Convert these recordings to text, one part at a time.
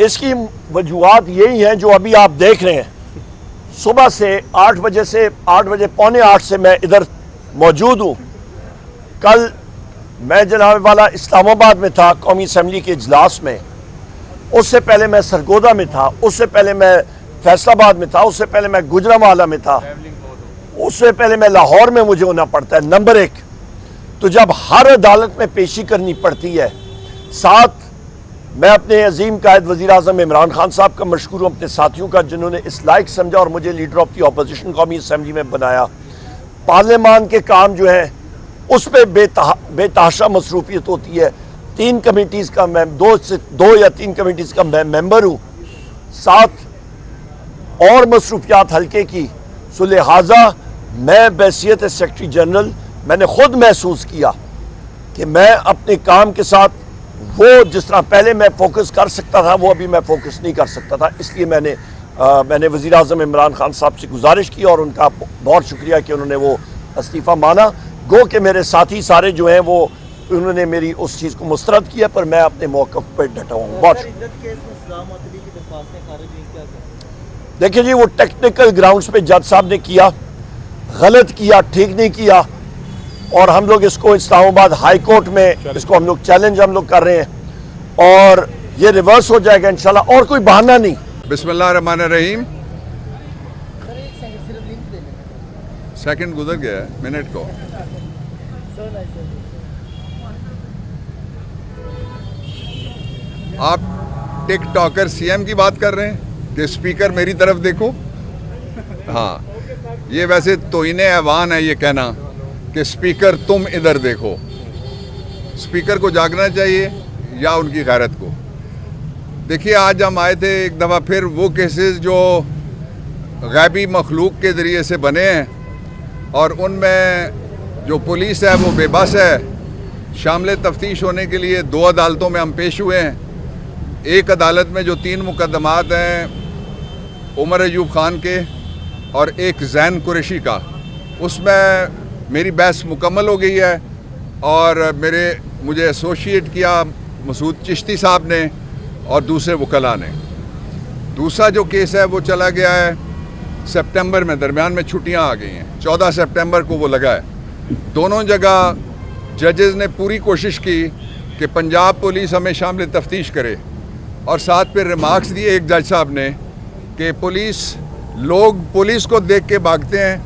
इसकी वजूहात यही हैं जो अभी आप देख रहे हैं। सुबह से 8 बजे पौने 8 से मैं इधर मौजूद हूँ। कल मैं जनाब वाला इस्लामाबाद में था कौमी असम्बली के इजलास में, उससे पहले मैं सरगोदा में था, उससे पहले मैं फैसलाबाद में था, उससे पहले मैं गुजरांवाला में था, उससे पहले मैं लाहौर में मुझे होना पड़ता है। नंबर 1, तो जब हर अदालत में पेशी करनी पड़ती है, साथ मैं अपने अजीम कायद वज़ीर आज़म इमरान खान साहब का मशकूर हूँ, अपने साथियों का जिन्होंने इस लायक समझा और मुझे लीडर ऑफ दी अपोजिशन कौमी असम्बली में बनाया। पार्लियामान के काम जो है उस पर बेतहाशा मसरूफियत होती है। 3 कमेटीज़ का मैं 2 या 3 कमेटीज़ का मैं मेंबर हूँ, साथ और मसरूफियात हल्के की। सो लिहाजा मैं बैसियत सेक्रेटरी जनरल मैंने खुद महसूस किया कि मैं अपने काम के साथ वो जिस तरह पहले मैं फोकस कर सकता था वो अभी मैं फोकस नहीं कर सकता था। इसलिए मैंने वज़ीर आज़म इमरान खान साहब से गुजारिश की और उनका बहुत शुक्रिया कि उन्होंने वो इस्तीफ़ा माना। गो कि मेरे साथी सारे जो हैं वो उन्होंने मेरी उस चीज़ को मुस्तरद किया, पर मैं अपने मौक़िफ़ पर डटा हूँ। बहुत देखिए जी, वो टेक्निकल ग्राउंड्स पे जज साहब ने किया, गलत किया, ठीक नहीं किया, और हम लोग इसको इस्लामाबाद हाई कोर्ट में इसको हम लोग चैलेंज कर रहे हैं और ये रिवर्स हो जाएगा इंशाल्लाह, और कोई बहाना नहीं। बिस्मिल्लाहिर्रहमानिर्रहीम। सेकंड गुजर गया है, मिनट को। आप टिकटॉकर सीएम की बात कर रहे हैं कि स्पीकर मेरी तरफ देखो। हाँ, ये वैसे तोहीने ऐवान है ये कहना कि स्पीकर तुम इधर देखो। स्पीकर को जागना चाहिए या उनकी गैरत को। देखिए, आज हम आए थे एक दफ़ा फिर वो केसेस जो गैबी मखलूक के ज़रिए से बने हैं और उनमें जो पुलिस है वो बेबस है। शामिल तफ्तीश होने के लिए 2 अदालतों में हम पेश हुए हैं। एक अदालत में जो 3 मुकदमात हैं उमर अयूब ख़ान के और एक जैन कुरैशी का, उसमें मेरी बहस मुकम्मल हो गई है और मुझे एसोशिएट किया मसूद चिश्ती साहब ने और दूसरे वकला ने। दूसरा जो केस है वो चला गया है सितंबर में, दरमियान में छुट्टियां आ गई हैं, 14 सितंबर को वो लगा है। दोनों जगह जजेस ने पूरी कोशिश की कि पंजाब पुलिस हमें शामिल तफ्तीश करे और साथ पे रिमार्क्स दिए एक जज साहब ने कि लोग पुलिस को देख के भागते हैं।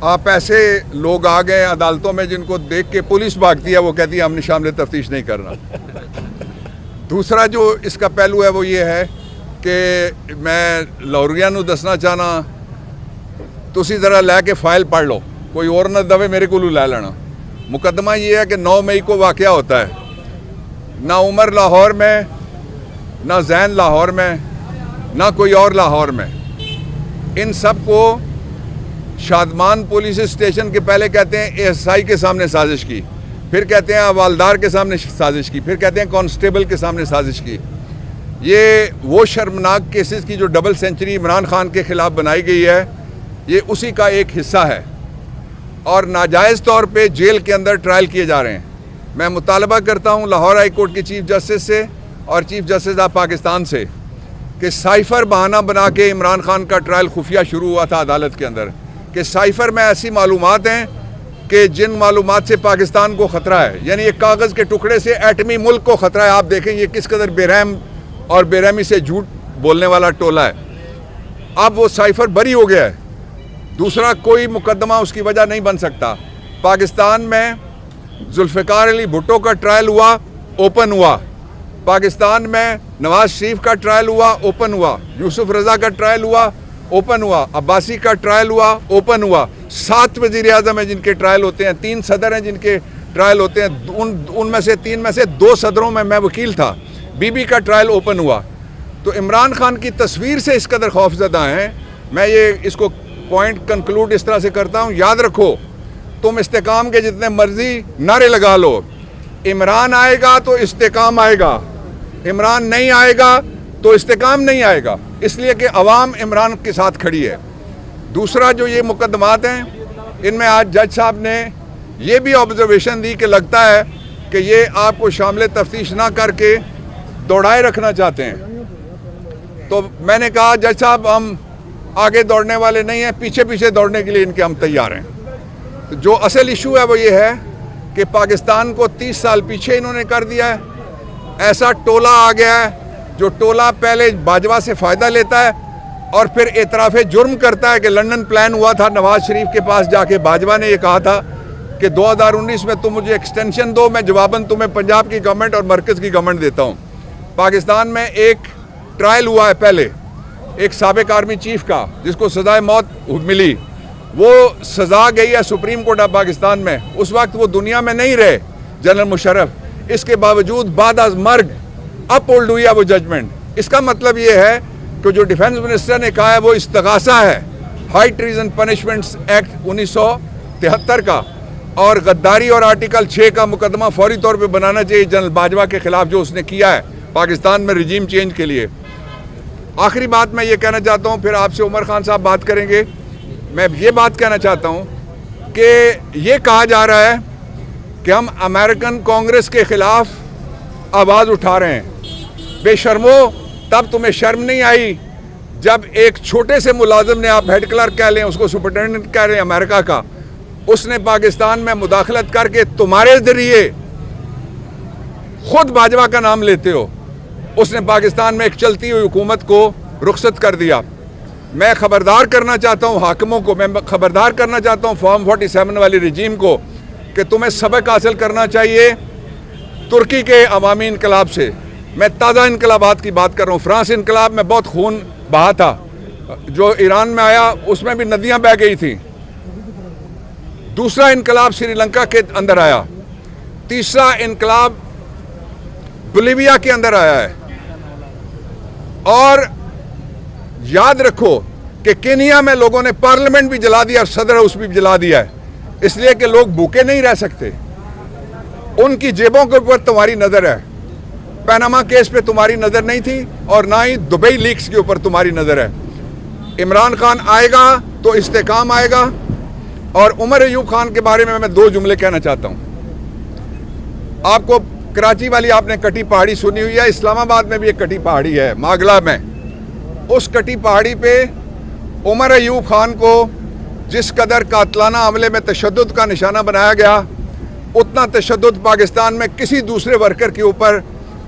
आप ऐसे लोग आ गए अदालतों में जिनको देख के पुलिस भागती है, वो कहती है हमने शामिल तफ्तीश नहीं करना। दूसरा जो इसका पहलू है वो ये है कि मैं लाहौरियां नूं दसना चाहना, तुसी ज़रा लैके फाइल पढ़ लो, कोई और ना दवे मेरे को लै लेना। मुकदमा ये है कि 9 मई को वाक़या होता है। ना उमर लाहौर में, ना जैन लाहौर में, ना कोई और लाहौर में। इन सब को शादमान पुलिस स्टेशन के पहले कहते हैं एएसआई के सामने साजिश की, फिर कहते हैं हवालदार के सामने साजिश की, फिर कहते हैं कांस्टेबल के सामने साजिश की। ये वो शर्मनाक केसेस की जो डबल सेंचुरी इमरान खान के ख़िलाफ़ बनाई गई है, ये उसी का एक हिस्सा है और नाजायज़ तौर पे जेल के अंदर ट्रायल किए जा रहे हैं। मैं मुतालबा करता हूँ लाहौर हाई कोर्ट के चीफ जस्टिस से और चीफ जस्टिस ऑफ पाकिस्तान से कि साइफ़र बहाना बना के इमरान खान का ट्रायल खुफिया शुरू हुआ था अदालत के अंदर, कि साइफ़र में ऐसी मालूमात हैं कि जिन मालूमात से पाकिस्तान को ख़तरा है, यानी एक कागज़ के टुकड़े से एटमी मुल्क को ख़तरा है। आप देखें ये किस कदर बेरहम और बेरहमी से झूठ बोलने वाला टोला है। अब वो साइफ़र बरी हो गया है, दूसरा कोई मुकदमा उसकी वजह नहीं बन सकता। पाकिस्तान में जुल्फ़िकार अली भुट्टो का ट्रायल हुआ, ओपन हुआ। पाकिस्तान में नवाज शरीफ का ट्रायल हुआ, ओपन हुआ। यूसुफ रज़ा का ट्रायल हुआ, ओपन हुआ। अब्बासी का ट्रायल हुआ, ओपन हुआ। 7 वज़ीर आज़म हैं जिनके ट्रायल होते हैं, 3 सदर हैं जिनके ट्रायल होते हैं। उनमें से 3 में से 2 सदरों में मैं वकील था। बीबी का ट्रायल ओपन हुआ। तो इमरान खान की तस्वीर से इस कदर खौफजदा हैं। मैं ये इसको पॉइंट कंक्लूड इस तरह से करता हूँ, याद रखो तुम इस्तेकाम के जितने मर्जी नारे लगा लो, इमरान आएगा तो इस्तेकाम आएगा, इमरान नहीं आएगा तो इस्तेकाम नहीं आएगा, इसलिए कि अवाम इमरान के साथ खड़ी है। दूसरा जो ये मुकदमात हैं, इनमें आज जज साहब ने ये भी ऑब्जर्वेशन दी कि लगता है कि ये आपको शामिल तफ्तीश ना करके दौड़ाए रखना चाहते हैं। तो मैंने कहा जज साहब हम आगे दौड़ने वाले नहीं हैं, पीछे पीछे दौड़ने के लिए इनके हम तैयार हैं। तो जो असल इशू है वो ये है कि पाकिस्तान को 30 साल पीछे इन्होंने कर दिया है। ऐसा टोला आ गया है जो टोला पहले बाजवा से फ़ायदा लेता है और फिर एतराफ़े जुर्म करता है कि लंदन प्लान हुआ था, नवाज शरीफ के पास जाके बाजवा ने ये कहा था कि 2019 में तुम मुझे एक्सटेंशन दो, मैं जवाबन तुम्हें पंजाब की गवर्नमेंट और मरकज़ की गवर्नमेंट देता हूँ। पाकिस्तान में एक ट्रायल हुआ है पहले एक साबिक आर्मी चीफ का जिसको सजाए मौत मिली, वो सजा गई है सुप्रीम कोर्ट ऑफ पाकिस्तान में। उस वक्त वो दुनिया में नहीं रहे जनरल मुशर्रफ, इसके बावजूद बाद अज मर्ग अपहोल्ड हुई है वो जजमेंट। इसका मतलब ये है कि जो डिफेंस मिनिस्टर ने कहा है वो इस्तगासा है हाई ट्रीजन पनिशमेंट्स एक्ट 1973 का, और गद्दारी और आर्टिकल 6 का मुकदमा फौरी तौर पे बनाना चाहिए जनरल बाजवा के खिलाफ जो उसने किया है पाकिस्तान में रिजीम चेंज के लिए। आखिरी बात मैं ये कहना चाहता हूँ, फिर आपसे उमर खान साहब बात करेंगे। मैं ये बात कहना चाहता हूँ कि ये कहा जा रहा है कि हम अमेरिकन कांग्रेस के खिलाफ आवाज़ उठा रहे हैं। बेशर्मो, तब तुम्हें शर्म नहीं आई जब एक छोटे से मुलाजिम ने, आप हेड क्लर्क कह लें उसको, सुपरिटेंडेंट कह रहे हैं अमेरिका का, उसने पाकिस्तान में मुदाखलत करके तुम्हारे जरिए, खुद बाजवा का नाम लेते हो, उसने पाकिस्तान में एक चलती हुई हुकूमत को रुखसत कर दिया। मैं खबरदार करना चाहता हूँ हाकिमों को, मैं खबरदार करना चाहता हूँ फॉर्म 47 वाली रजीम को कि तुम्हें सबक हासिल करना चाहिए तुर्की के अवामी इनकलाब से। मैं ताज़ा इनकलाबात की बात कर रहा हूँ। फ्रांस इनकलाब में बहुत खून बहा था, जो ईरान में आया उसमें भी नदियाँ बह गई थी। दूसरा इनकलाब श्रीलंका के अंदर आया, तीसरा इनकलाब बोलिविया के अंदर आया है। और याद रखो कि केनिया में लोगों ने पार्लियामेंट भी जला दिया और सदर हाउस भी जला दिया है, इसलिए कि लोग भूखे नहीं रह सकते। उनकी जेबों के ऊपर तुम्हारी नज़र है, पनामा केस पे तुम्हारी नज़र नहीं थी और ना ही दुबई लीक्स के ऊपर तुम्हारी नज़र है। इमरान खान आएगा तो इस्तेकाम आएगा। और उमर अयूब खान के बारे में मैं 2 जुमले कहना चाहता हूँ। आपको कराची वाली आपने कटी पहाड़ी सुनी हुई है, इस्लामाबाद में भी एक कटी पहाड़ी है मागला में। उस कटी पहाड़ी पे उमर अयूब खान को जिस कदर कातलाना हमले में तशद्दुद का निशाना बनाया गया, उतना तशद्दुद पाकिस्तान में किसी दूसरे वर्कर के ऊपर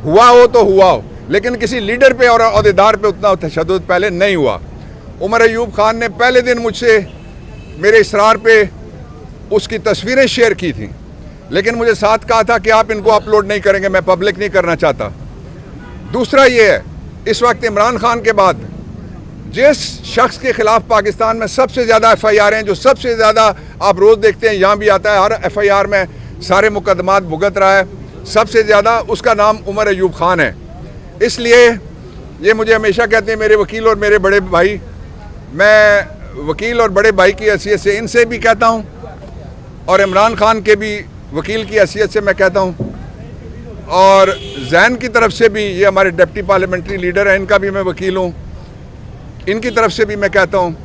हुआ हो तो हुआ हो, लेकिन किसी लीडर पे और अहदेदार पे उतना तशद्दुद पहले नहीं हुआ। उमर अयूब खान ने पहले दिन मुझसे मेरे इसरार पे उसकी तस्वीरें शेयर की थी, लेकिन मुझे साथ कहा था कि आप इनको अपलोड नहीं करेंगे, मैं पब्लिक नहीं करना चाहता। दूसरा ये है, इस वक्त इमरान खान के बाद जिस शख्स के खिलाफ पाकिस्तान में सबसे ज़्यादा FIR हैं, जो सबसे ज़्यादा आप रोज़ देखते हैं यहाँ भी आता है, हर FIR में सारे मुकदमात भुगत रहा है, सबसे ज़्यादा उसका नाम उमर अयूब खान है। इसलिए ये मुझे हमेशा कहते हैं मेरे वकील और मेरे बड़े भाई, मैं वकील और बड़े भाई की हैसियत से इनसे भी कहता हूँ और इमरान खान के भी वकील की हैसियत से मैं कहता हूँ, और जैन की तरफ से भी, ये हमारे डिप्टी पार्लियामेंट्री लीडर हैं, इनका भी मैं वकील हूँ, इनकी तरफ से भी मैं कहता हूँ